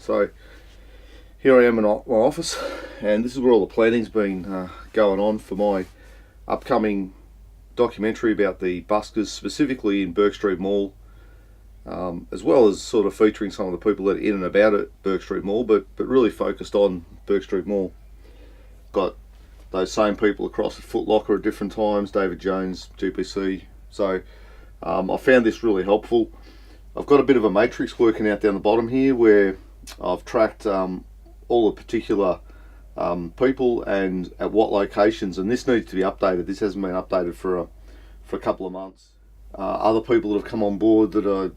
So here I am in my office, and this is where all the planning's been going on for my upcoming documentary about the buskers, specifically in Bourke Street Mall, as well as sort of featuring some of the people that are in and about at Bourke Street Mall, but really focused on Bourke Street Mall. Got those same people across at Foot Locker at different times, David Jones, GPC. So I found this really helpful. I've got a bit of a matrix working out down the bottom here where I've tracked all the particular people and at what locations, and this needs to be updated. This hasn't been updated for a couple of months. Other people that have come on board that I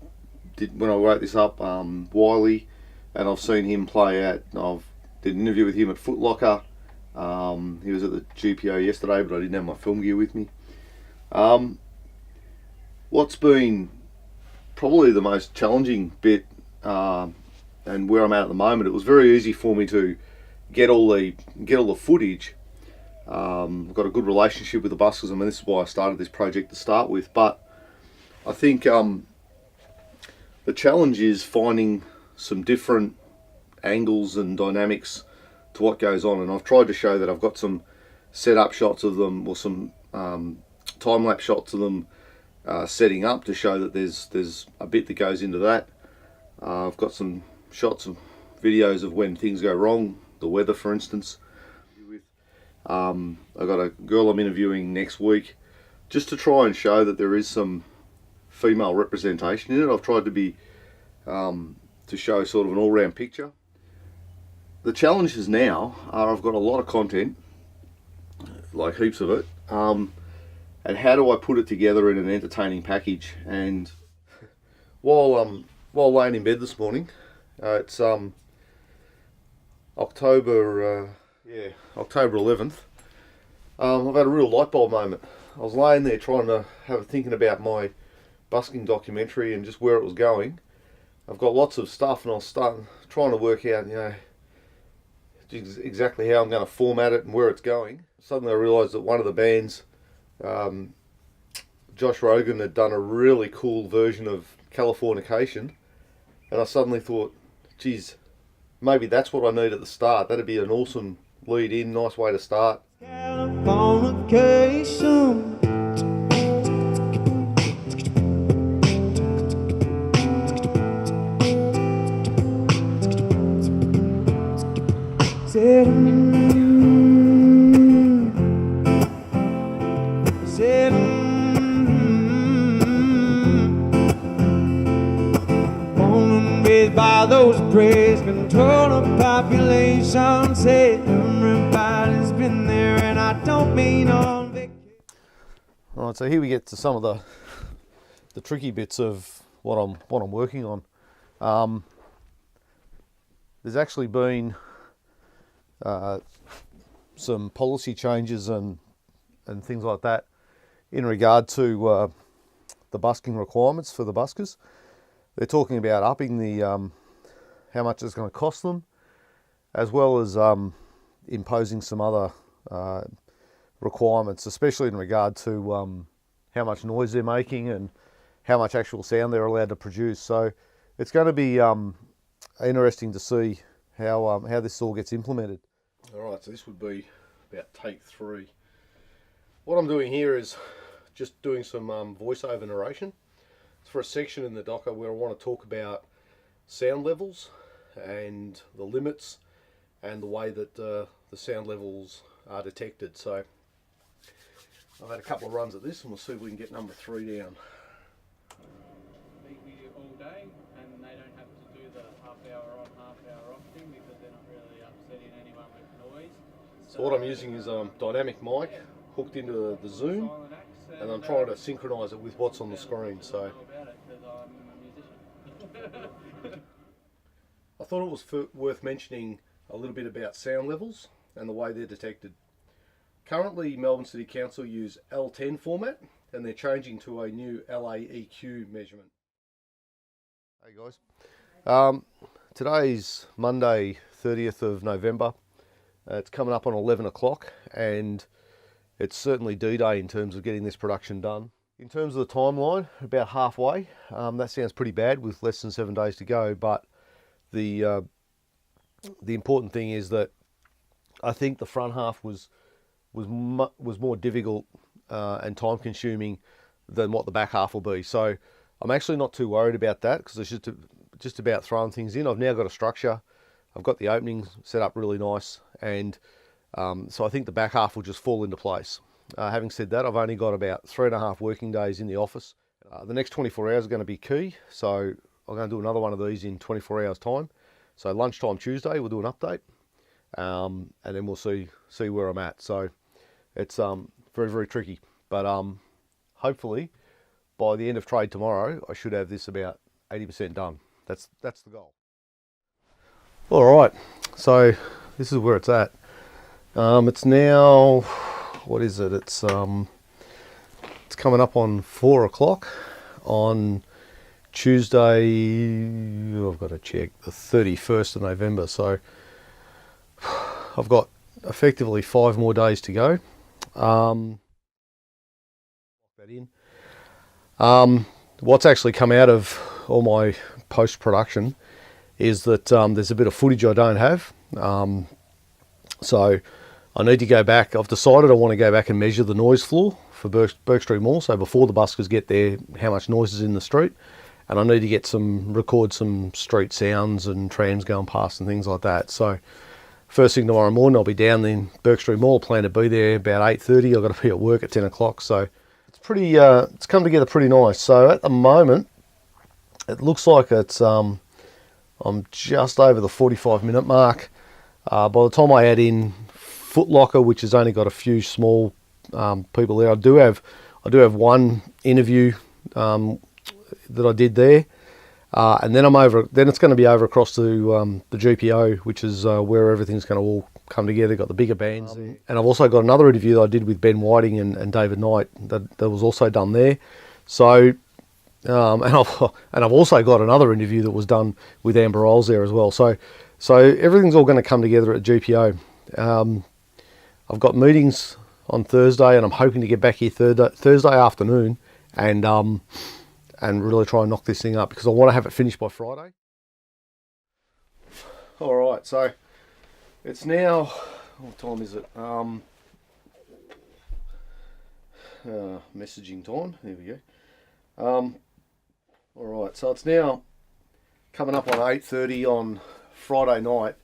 did when I wrote this up, Wiley, and I've seen him play at, I've did an interview with him at Foot Locker. He was at the GPO yesterday, but I didn't have my film gear with me. What's been probably the most challenging bit, and where I'm at the moment, it was very easy for me to get all the footage. I've got a good relationship with the buskers. I mean, this is why I started this project to start with. But I think the challenge is finding some different angles and dynamics to what goes on. And I've tried to show that I've got some setup shots of them, or some time-lapse shots of them setting up, to show that there's a bit that goes into that. I've got some shots of videos of when things go wrong, the weather for instance. I've got a girl I'm interviewing next week, just to try and show that there is some female representation in it. I've tried to be to show sort of an all-round picture. The challenges now are I've got a lot of content, like heaps of it, and how do I put it together in an entertaining package? And while laying in bed this morning, it's October 11th. I've had a real light bulb moment. I was laying there thinking about my busking documentary and just where it was going. I've got lots of stuff, and I was trying to work out, exactly how I'm going to format it and where it's going. Suddenly I realised that one of the bands, Josh Rogan, had done a really cool version of Californication, and I suddenly thought, geez, maybe that's what I need at the start. That'd be an awesome lead in, nice way to start. Californication. By those praise control of population, say everybody's been there, and I don't mean on vacation. Alright, so here we get to some of the tricky bits of what I'm working on. There's actually been some policy changes and things like that in regard to the busking requirements for the buskers. They're talking about upping the how much it's going to cost them, as well as imposing some other requirements, especially in regard to how much noise they're making and how much actual sound they're allowed to produce. So it's going to be interesting to see how this all gets implemented. All right, so this would be about take 3. What I'm doing here is just doing some voiceover narration. It's for a section in the docker where I want to talk about sound levels and the limits and the way that the sound levels are detected. So I've had a couple of runs at this, and we'll see if we can get number 3 down. Be here all day, and they don't have to do the half hour on, half hour off thing, because they're not really upsetting anyone with noise. So what I'm using is a dynamic mic hooked into the Zoom, and I'm trying to synchronise it with what's on the screen. So I thought it was worth mentioning a little bit about sound levels and the way they're detected. Currently, Melbourne City Council use L10 format, and they're changing to a new LAEQ measurement. Hey guys, today's Monday 30th of November. It's coming up on 11 o'clock, and it's certainly D-Day in terms of getting this production done. In terms of the timeline, about halfway. That sounds pretty bad with less than 7 days to go, but the the important thing is that I think the front half was more difficult and time consuming than what the back half will be. So I'm actually not too worried about that, because it's just about throwing things in. I've now got a structure. I've got the openings set up really nice, and so I think the back half will just fall into place. Having said that, I've only got about 3.5 working days in the office. The next 24 hours are going to be key, so I'm going to do another one of these in 24 hours time. So lunchtime Tuesday we'll do an update, and then we'll see where I'm at. So it's very, very tricky, but hopefully by the end of trade tomorrow I should have this about 80% done. That's the goal. All right, so this is where it's at. It's now, what is it? It's coming up on 4 o'clock on Tuesday. I've got to check, the 31st of November. So I've got effectively 5 more days to go. What's actually come out of all my post-production is that there's a bit of footage I don't have. So I need to go back. I've decided I want to go back and measure the noise floor for Burke Street Mall. So before the buskers get there, how much noise is in the street. And I need to record some street sounds and trams going past and things like that. So first thing tomorrow morning, I'll be down in Burke Street Mall. Plan to be there about 8:30. I've got to be at work at 10 o'clock. So it's pretty, it's come together pretty nice. So at the moment, it looks like it's, I'm just over the 45-minute mark. By the time I add in Foot Locker, which has only got a few small people there, I do have one interview that I did there, and then Then it's going to be over across to the GPO, which is where everything's going to all come together. Got the bigger bands, and I've also got another interview that I did with Ben Whiting and David Knight that was also done there. So. And I've also got another interview that was done with Amber Rolls there as well. So everything's all going to come together at GPO. I've got meetings on Thursday, and I'm hoping to get back here Thursday afternoon and really try and knock this thing up, because I want to have it finished by Friday. All right, so it's now, what time is it? Messaging time. There we go. All right, so it's now coming up on 8:30 on Friday night,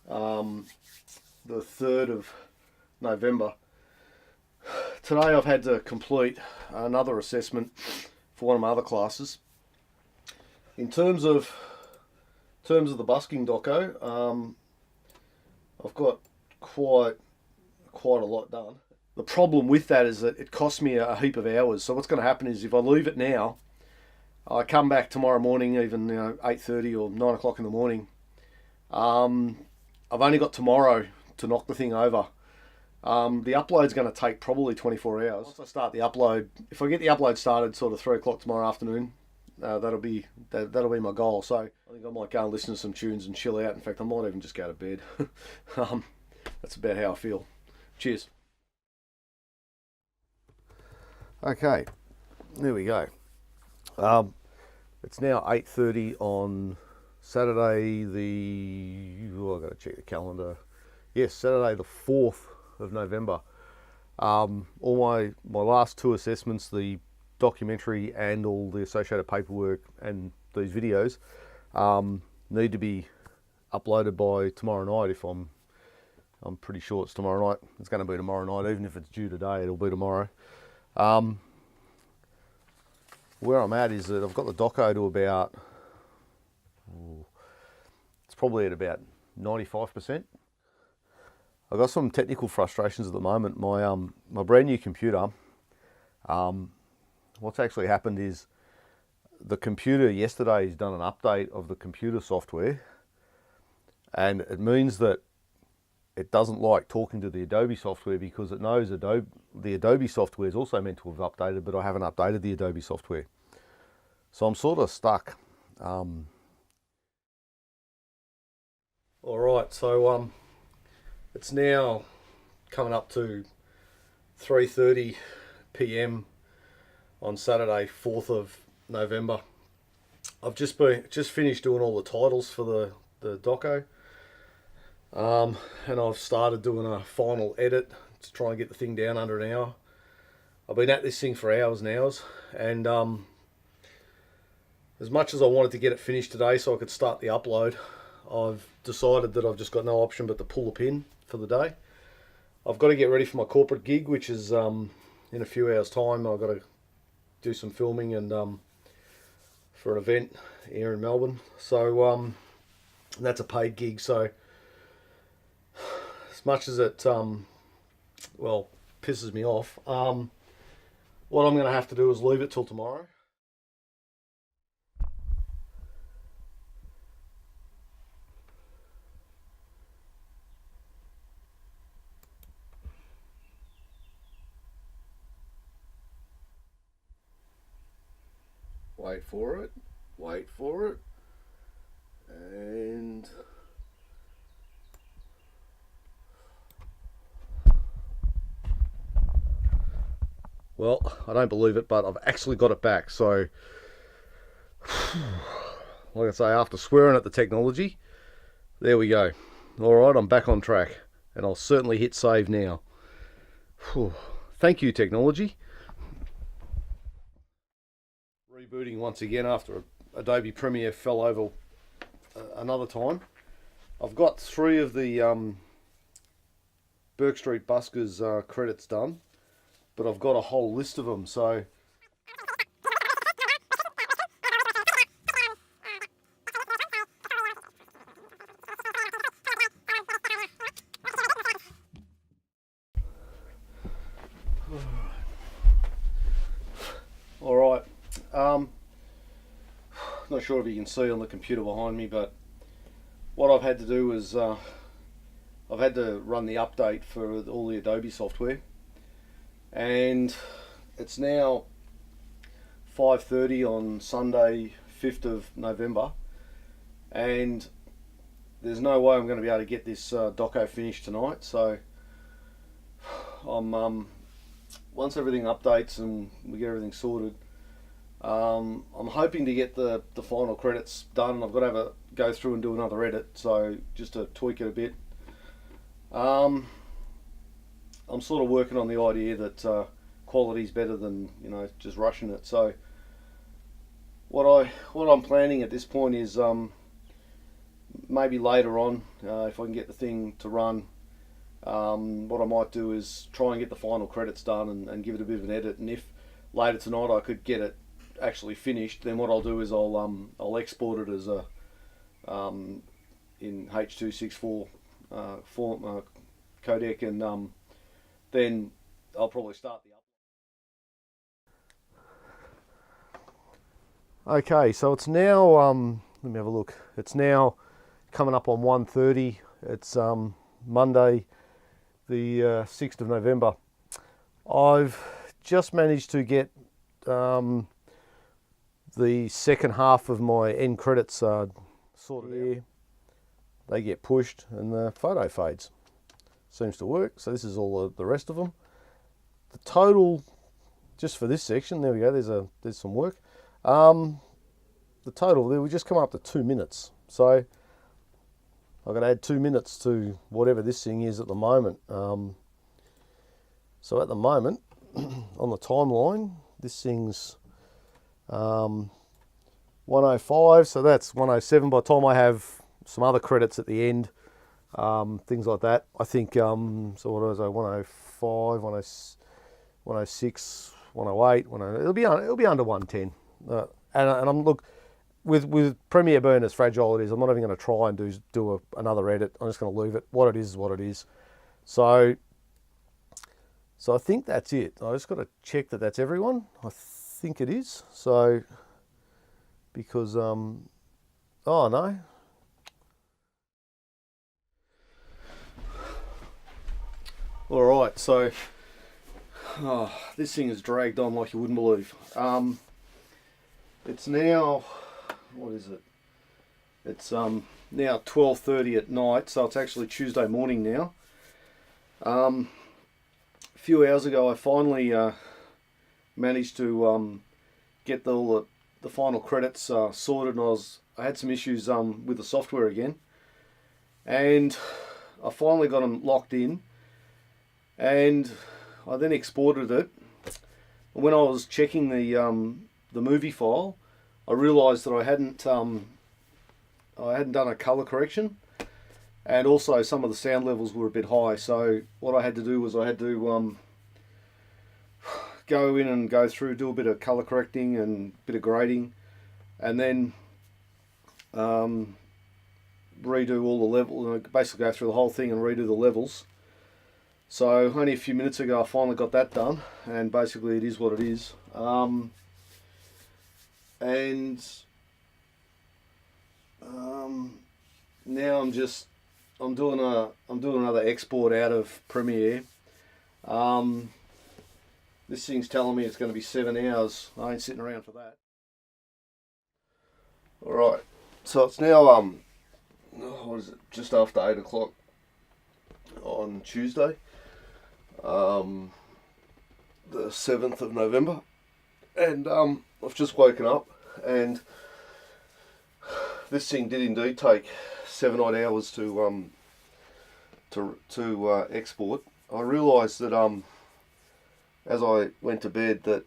the 3rd of November. Today I've had to complete another assessment for one of my other classes. In terms of the busking doco, I've got quite a lot done. The problem with that is that it costs me a heap of hours. So what's going to happen is, if I leave it now, I come back tomorrow morning, even 8:30 or 9 o'clock in the morning. I've only got tomorrow to knock the thing over. The upload's going to take probably 24 hours. Once I start the upload, if I get the upload started sort of 3 o'clock tomorrow afternoon, that'll be my goal. So I think I might go and listen to some tunes and chill out. In fact, I might even just go to bed. That's about how I feel. Cheers. Okay, there we go. It's now 8:30 on Saturday I've got to check the calendar. Yes, Saturday the 4th of November. All my last 2 assessments, the documentary and all the associated paperwork and these videos, need to be uploaded by tomorrow night. If I'm pretty sure it's tomorrow night. It's going to be tomorrow night. Even if it's due today, it'll be tomorrow. Where I'm at is that I've got the doco to about, it's probably at about 95%. I've got some technical frustrations at the moment. My brand new computer, what's actually happened is the computer yesterday has done an update of the computer software, and it means that it doesn't like talking to the Adobe software, because it knows the Adobe software is also meant to have updated, but I haven't updated the Adobe software. So I'm sort of stuck. All right, so it's now coming up to 3:30 p.m. on Saturday, 4th of November. I've just finished doing all the titles for the doco. And I've started doing a final edit to try and get the thing down under an hour. I've been at this thing for hours and hours, and as much as I wanted to get it finished today so I could start the upload, I've decided that I've just got no option but to pull the pin for the day. I've got to get ready for my corporate gig, which is in a few hours time. I've got to do some filming and for an event here in Melbourne. So that's a paid gig, so as much as it well, pisses me off, what I'm going to have to do is leave it till tomorrow. Wait for it, wait for it, and well, I don't believe it, but I've actually got it back. So, like I say, after swearing at the technology, there we go. Alright, I'm back on track, and I'll certainly hit save now. Thank you, technology. Rebooting once again after Adobe Premiere fell over another time. I've got 3 of the Burke Street Buskers credits done, but I've got a whole list of them, so alright. Not sure if you can see on the computer behind me, but what I've had to do is I've had to run the update for all the Adobe software, and it's now 5:30 on Sunday 5th of November, and there's no way I'm going to be able to get this doco finished tonight. So I'm once everything updates and we get everything sorted, I'm hoping to get the final credits done. I've got to have a go through and do another edit, so just to tweak it a bit. I'm sort of working on the idea that quality's better than, you know, just rushing it. So what I'm planning at this point is maybe later on, if I can get the thing to run, what I might do is try and get the final credits done and give it a bit of an edit. And if later tonight I could get it actually finished, then what I'll do is I'll export it as a in H.264 form codec, and then I'll probably start the upload. Okay, so it's now let me have a look. It's now coming up on 1:30. It's Monday the 6th of November. I've just managed to get the second half of my end credits sorted here. They get pushed and the photo fades. Seems to work. So this is all the rest of them. The total, just for this section, there we go, there's some work. The total, we just come up to 2 minutes. So I've got to add 2 minutes to whatever this thing is at the moment. So at the moment, on the timeline, this thing's 105, so that's 107 by the time I have some other credits at the end, things like that. I think, so what was I, 105, 106, 108, it'll be under 110. And I'm, look, with Premiere Burn as fragile it is, I'm not even going to try and do another edit. I'm just going to leave it. What it is what it is. So I think that's it. I just got to check that that's everyone. I think it is. So, because, oh no. All right, so this thing has dragged on like you wouldn't believe. It's now, what is it? It's now 12:30 at night, so it's actually Tuesday morning now. A few hours ago, I finally managed to get the final credits sorted, and I had some issues with the software again, and I finally got them locked in, and I then exported it. When I was checking the movie file, I realised that I hadn't done a colour correction, and also some of the sound levels were a bit high. So what I had to do was I had to go in and go through, do a bit of colour correcting and a bit of grading, and then redo all the levels, basically go through the whole thing and redo the levels. So only a few minutes ago I finally got that done, and basically it is what it is. Now I'm doing another export out of Premiere. This thing's telling me it's going to be 7 hours. I ain't sitting around for that. Alright, so it's now what is it, just after 8 o'clock on Tuesday, the 7th of November, and I've just woken up, and this thing did indeed take 7 odd hours to export. I realised that as I went to bed that,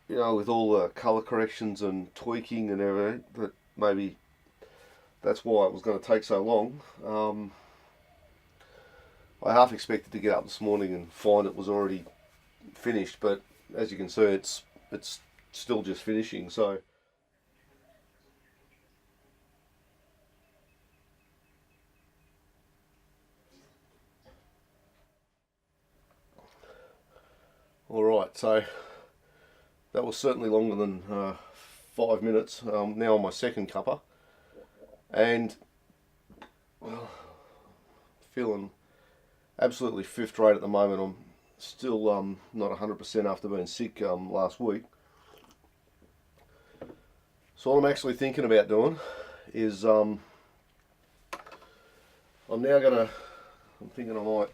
you know, with all the colour corrections and tweaking and everything, that maybe that's why it was going to take so long. I half expected to get up this morning and find it was already finished, but as you can see, it's still just finishing. So alright, so that was certainly longer than 5 minutes. Now on my second cuppa, and feeling absolutely fifth rate at the moment. I'm still not 100% after being sick last week. So what I'm actually thinking about doing is I'm thinking I might,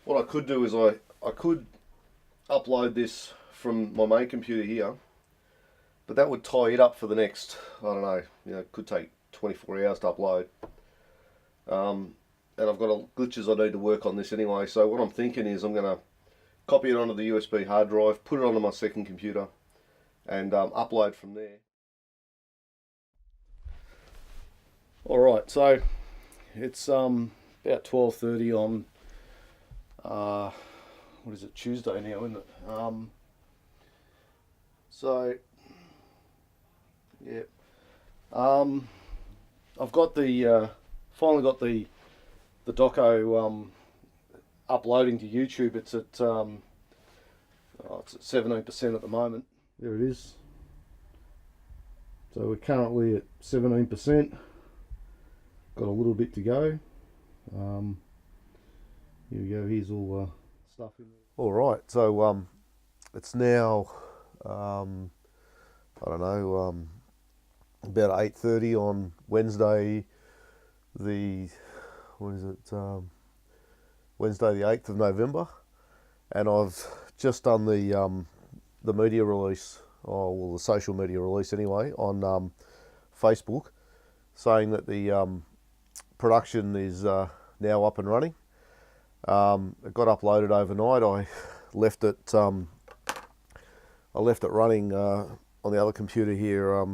what I could do is I could upload this from my main computer here, but that would tie it up for the next, I don't know, you know, it could take 24 hours to upload. And I've got glitches I need to work on this anyway, so what I'm thinking is I'm going to copy it onto the USB hard drive, put it onto my second computer, and upload from there. Alright, so it's about 12:30 on what is it, Tuesday now, isn't it? So yeah, I've got the finally got the doco uploading to YouTube. It's at 17% at the moment. There it is. So we're currently at 17%. Got a little bit to go. Here we go. Here's all stuff in there. All right. So it's now I don't know, about 8:30 on Wednesday, the Wednesday the 8th of November, and I've just done the media release, or well, the social media release anyway, on Facebook, saying that the production is now up and running. It got uploaded overnight. I left it running on the other computer here.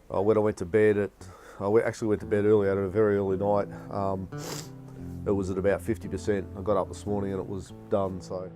When I went to bed actually went to bed early. I had a very early night. It was at about 50%. I got up this morning and it was done. So.